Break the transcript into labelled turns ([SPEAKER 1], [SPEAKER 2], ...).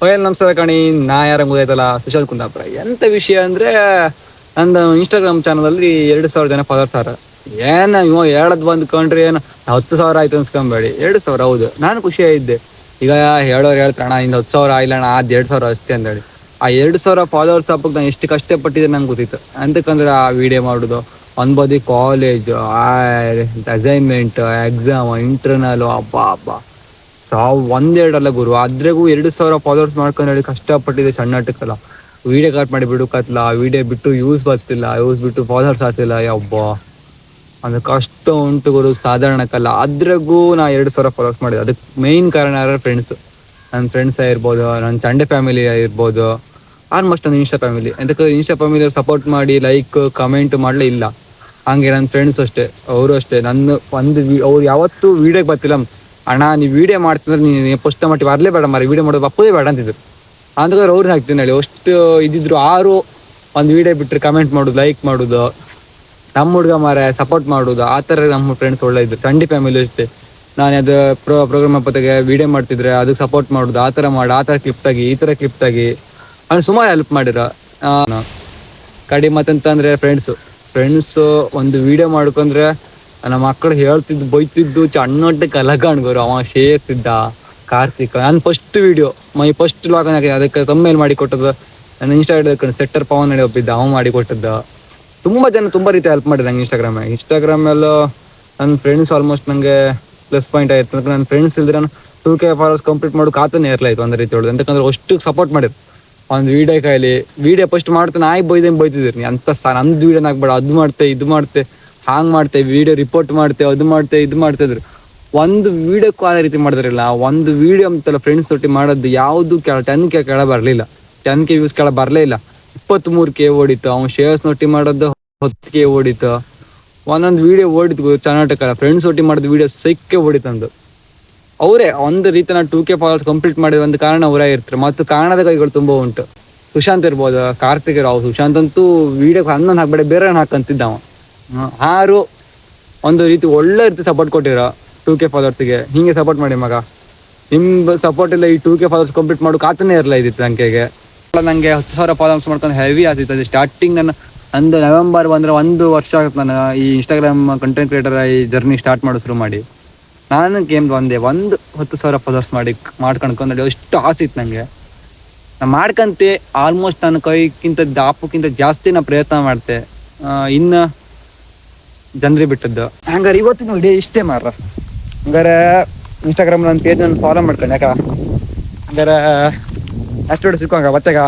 [SPEAKER 1] File ನಮಸ್ಕಾರ ಕಣಿ. ನಾ ಯಾರ ಗೊತ್ತಾಯ್ತಲ್ಲ, ಸುಶಾಲ್ ಕುಂದಾಪುರ. ಎಂತ ವಿಷಯ ಅಂದ್ರೆ, ನಂದು ಇನ್ಸ್ಟಾಗ್ರಾಮ್ ಚಾನಲ್ ಅಲ್ಲಿ 2,000 ಜನ ಫಾಲೋವರ್ಸ್ ಆರ. ಏನ ಇವ ಹೇಳದ್ ಬಂದ್ಕೊಂಡ್ರಿ ಏನು 10,000 ಆಯ್ತು ಅನ್ಸ್ಕೊಂಬೇಡಿ. 2,000 ಹೌದು, ನಾನು ಖುಷಿ ಆಗಿದ್ದೆ. ಈಗ ಹೇಳೋರು ಹೇಳ್ತಾರಣ ಇನ್ನು 10,000 ಆಯ್ಲಣ್ಣ, ಅದ್ 2,000 ಅಷ್ಟೇ ಅಂತೇಳಿ. ಆ 2,000 ಫಾಲೋವರ್ಸ್ ಹಬ್ಬಕ್ಕೆ ನಾನು ಎಷ್ಟು ಕಷ್ಟಪಟ್ಟಿದ್ದೆ ನಂಗೆ ಗೊತ್ತಿತ್ತು. ಅಂತಕ್ಕಂದ್ರೆ ಆ ವಿಡಿಯೋ ಮಾಡೋದು, ಅನ್ಬೋದಿ ಕಾಲೇಜ್, ಅಸೈನ್ಮೆಂಟ್, ಎಕ್ಸಾಮ್, ಇಂಟರ್ನಲ್, ಹಬ್ಬ ಒಂದೆರಡಲ್ಲ ಗುರು. ಅದ್ರಾಗೂ 2,000 ಫಾಲೋವರ್ಸ್ ಮಾಡ್ಕೊಂಡು ಹೇಳಿ ಕಷ್ಟಪಟ್ಟಿದೆ. ಸಣ್ಣಟಕ್ಕಲ್ಲ ವಿಡಿಯೋ ಕಟ್ ಮಾಡಿ ಬಿಡುಕತ್ಲ, ವಿಡಿಯೋ ಬಿಟ್ಟು ಯೂಸ್ ಬರ್ತಿಲ್ಲ, ಯೂಸ್ ಬಿಟ್ಟು ಫಾಲೋವರ್ಸ್ ಆಗ್ತಿಲ್ಲ. ಒಬ್ಬ ಅಂದ್ರೆ ಕಷ್ಟ ಉಂಟು ಗುರು, ಸಾಧಾರಣಕ್ಕಲ್ಲ. ಅದ್ರಾಗೂ ನಾ 2,000 ಫಾಲೋವರ್ಸ್ ಮಾಡಿದೆ. ಅದಕ್ಕೆ ಮೇಯ್ನ್ ಕಾರಣ ಯಾರು ಫ್ರೆಂಡ್ಸ್. ನನ್ನ ಫ್ರೆಂಡ್ಸ್ ಆಗಿರ್ಬೋದು, ನನ್ನ ತಂದೆ ಫ್ಯಾಮಿಲಿ ಆಗಿರ್ಬೋದು, ಆಲ್ಮೋಸ್ಟ್ ನನ್ನ ಇನ್ಸ್ಟಾ ಫ್ಯಾಮಿಲಿ. ಎಂತಕ್ಕೆ ಇನ್ಸ್ಟಾ ಫ್ಯಾಮಿಲಿ ಸಪೋರ್ಟ್ ಮಾಡಿ ಲೈಕ್ ಕಮೆಂಟ್ ಮಾಡಲೇ ಇಲ್ಲ. ಹಂಗೆ ನನ್ನ ಫ್ರೆಂಡ್ಸ್ ಅಷ್ಟೇ, ಅವರು ಅಷ್ಟೇ. ನನ್ನ ಅವ್ರು ಯಾವತ್ತೂ ವೀಡಿಯೋಗೆ ಬರ್ತಿಲ್ಲ. ಅಣ್ಣ ನೀವು ವೀಡಿಯೋ ಮಾಡ್ತಿದ್ರೆ ನೀನು ಫಸ್ಟ್ ಮಟ್ಟಿ ಬರಲೇ ಬೇಡ, ಮಾರಿ ವೀಡಿಯೋ ಮಾಡೋದು ಬಪ್ಪದೇ ಬೇಡ ಅಂತಿದ್ರು. ಅಂತಂದ್ರೆ ಅವ್ರು ಹಾಕ್ತೀನಿ ಹೇಳಿ ಅಷ್ಟು ಇದ್ದಿದ್ರು. ಆರು ಒಂದು ವೀಡಿಯೋ ಬಿಟ್ಟರೆ ಕಮೆಂಟ್ ಮಾಡೋದು, ಲೈಕ್ ಮಾಡೋದು, ನಮ್ಮ ಹುಡುಗ ಮಾರ ಸಪೋರ್ಟ್ ಮಾಡೋದು, ಆ ಥರ ನಮ್ಮ ಫ್ರೆಂಡ್ಸ್ ಒಳ್ಳೆ ಇದ್ರು. ತಂಡಿ ಫ್ಯಾಮಿಲಿ ಅಷ್ಟೇ. ನಾನು ಅದು ಪ್ರೋಗ್ರಾಮ್ ಅಪ್ಪತ್ತಿಗೆ ವೀಡಿಯೋ ಮಾಡ್ತಿದ್ರೆ ಅದಕ್ಕೆ ಸಪೋರ್ಟ್ ಮಾಡೋದು, ಆ ಥರ ಮಾಡಿ, ಆ ಥರ ಕ್ಲಿಪ್ ತೆಗಿ, ಈ ಥರ ಕ್ಲಿಪ್ ತೆಗಿ, ಅವ್ನು ಸುಮಾರು ಹೆಲ್ಪ್ ಮಾಡಿರೋ. ಕಡಿ ಮತ್ತಂತಂದರೆ ಫ್ರೆಂಡ್ಸು ಒಂದು ವೀಡಿಯೋ ಮಾಡ್ಕೊಂಡ್ರೆ ನಮ್ಮ ಮಕ್ಕಳು ಹೇಳ್ತಿದ್ದು ಬೈತಿದ್ದು ಚಣ್ಣೊಟ್ಟೆ ಕಲಗಾಣ್ಗೋರು. ಅವ ಶೇರ್ಸಿದ್ದ ಕಾರ್ತಿಕ್. ನಾನು ಫಸ್ಟ್ ವೀಡಿಯೋ ಫಸ್ಟ್ ಲಾಗನ್ ಆಗಿದೆ, ಅದಕ್ಕೆ ಕಮ್ಮೇಲೆ ಮಾಡಿ ಕೊಟ್ಟದ್ದು ನನ್ನ ಇನ್ಸ್ಟಾ ಹಿಡಿದು ಸೆಟ್ಟರ್ ಪವನ್ ನಡಿ ಒಪ್ಪಿದ್ದ, ಅವ ಮಾಡಿ ಕೊಟ್ಟದ್ದು. ತುಂಬ ಜನ ತುಂಬ ರೀತಿ ಹೆಲ್ಪ್ ಮಾಡಿದ್ರು ನಂಗೆ ಇನ್ಸ್ಟಾಗ್ರಾಮಲ್ಲೂ. ನನ್ನ ಫ್ರೆಂಡ್ಸ್ ಆಲ್ಮೋಸ್ಟ್ ನನಗೆ ಪ್ಲಸ್ ಪಾಯಿಂಟ್ ಆಯಿತು. ನನ್ನ ಫ್ರೆಂಡ್ಸ್ ಇಲ್ದ್ರೆ ನಾನು 2K ಫಾಲೋವರ್ಸ್ ಕಂಪ್ಲೀಟ್ ಮಾಡೋಕೆ ಆತನೇ ಇರಲಾಯ್ತು ಒಂದು ರೀತಿ ಹೊಡೆದು. ಅಂತಂದ್ರೆ ಅಷ್ಟು ಸಪೋರ್ಟ್ ಮಾಡಿದ್ರು. ಒಂದು ವೀಡಿಯೋ ಕೈಲಿ ವೀಡಿಯೋ ಫಸ್ಟ್ ಮಾಡ್ತಾನೆ ಬೈತಿದ್ದೀರಿ ನೀ ಅಂತ ನಮ್ದು ವೀಡಿಯೋನ ಹಾಕ್ಬೇಡ, ಅದು ಮಾಡ್ತೆ ಇದು ಮಾಡ್ತೆ ಹಾಂಗೆ ಮಾಡ್ತೆ, ವೀಡಿಯೋ ರಿಪೋರ್ಟ್ ಮಾಡ್ತೆ, ಅದು ಮಾಡ್ತೆ ಇದು ಮಾಡ್ತಿದ್ರು. ಒಂದು ವೀಡಿಯೋಕ್ಕೂ ಆ ರೀತಿ ಮಾಡಿದ್ರಿಲ್ಲ. ಒಂದು ವೀಡಿಯೋ ಅಂತಲ್ಲ ಫ್ರೆಂಡ್ಸ್ ಒಟ್ಟಿ ಮಾಡೋದು ಯಾವುದು 10K ಕೆಳ ಬರಲಿಲ್ಲ, 10K ವ್ಯೂಸ್ ಕೆಳ ಬರಲೇ ಇಲ್ಲ. 23K ಓಡಿತ್ತು. ಅವ್ನು ಶೇರ್ಸ್ ಒಟ್ಟಿ ಮಾಡೋದು 10K ಓಡಿತ್ತು. ಒಂದೊಂದು ವೀಡಿಯೋ ಓಡಿತ್ತು ಚೆನ್ನಾಟಕ್ಕಲ್ಲ. ಫ್ರೆಂಡ್ಸ್ ಒಟ್ಟಿ ಮಾಡೋದು ವೀಡಿಯೋ ಸೈಕ್ಕೆ ಓಡಿತಂದು. ಅವರೇ ಒಂದು ರೀತಿ ನಾನು 2K ಫಾಲೋವರ್ಸ್ ಕಂಪ್ಲೀಟ್ ಮಾಡಿದ ಒಂದು ಕಾರಣ ಅವರೇ ಇರ್ತಾರೆ. ಮತ್ತು ಕಾರಣದ ಕೈಗಳು ತುಂಬ ಉಂಟು. ಸುಶಾಂತ್ ಇರ್ಬೋದು, ಕಾರ್ತಿಕ್ ರಾವ್. ಸುಶಾಂತ್ ಅಂತೂ ವೀಡಿಯೋಗೆ ಹನ್ನೊಂದು ಹಾಕ್ಬೇಡ, ಬೇರೆ ಹಾಕಂತಿದ್ದವ. ಆರು ಒಂದು ರೀತಿ ಒಳ್ಳೆ ರೀತಿ ಸಪೋರ್ಟ್ ಕೊಟ್ಟಿರೋ 2K ಫಾಲೋವರ್ಸಿಗೆ. ಹಿಂಗೆ ಸಪೋರ್ಟ್ ಮಾಡಿ ಮಗ, ನಿಮ್ಮ ಸಪೋರ್ಟ್ ಇಲ್ಲ ಈ 2K ಫಾಲೋವರ್ಸ್ ಕಂಪ್ಲೀಟ್ ಮಾಡೋಕೆ ಆತನೇ ಇರಲ್ಲ ಇದ್ದಿತ್ತು. ನನಗೆ 10,000 ಫಾಲೋವರ್ಸ್ ಮಾಡ್ಕೊಂಡು ಹೆವಿ ಆಗ್ತಿತ್ತು. ಅದು ಸ್ಟಾರ್ಟಿಂಗ್ ನಂದು ನವೆಂಬರ್ ಬಂದರೆ 1 ವರ್ಷ ಆಗುತ್ತೆ ನಾನು ಈ ಇನ್ಸ್ಟಾಗ್ರಾಮ್ ಕಂಟೆಂಟ್ ಕ್ರಿಯೇಟರ್ ಈ ಜರ್ನಿ ಸ್ಟಾರ್ಟ್ ಮಾಡೋ ಶುರು ಮಾಡಿ. ನಾನು ಗೇಮ್ದು ಒಂದು 10,000 ಫಾಲೋವರ್ಸ್ ಮಾಡ್ಕೊಂಡು ಎಷ್ಟು ಆಸೆ ಇತ್ತು ನನಗೆ. ನಾನು ಮಾಡ್ಕಂತೆ ಆಲ್ಮೋಸ್ಟ್ ನನ್ನ ಕೈಗಿಂತ ದಾಪಕ್ಕಿಂತ ಜಾಸ್ತಿ ನಾನು ಪ್ರಯತ್ನ ಮಾಡ್ತೆ. ಇನ್ನು ಜನರಿಗೆ ಬಿಟ್ಟದ್ದು. ಹಂಗಾರೆ ಇವತ್ತಿನ ವಿಡಿಯೋ ಇಷ್ಟೇ ಮಾರ. ಹಂಗಾರೆ ಇನ್ಸ್ಟಾಗ್ರಾಮ್ ನನ್ನ ಪೇಜ್ ನಾನು ಫಾಲೋ ಮಾಡ್ಕೊಂಡು ಯಾಕ ಹಂಗಾರೆ ಅಷ್ಟು ಸಿಕ್ಕಂಗ ಮತ್ತೆಗ.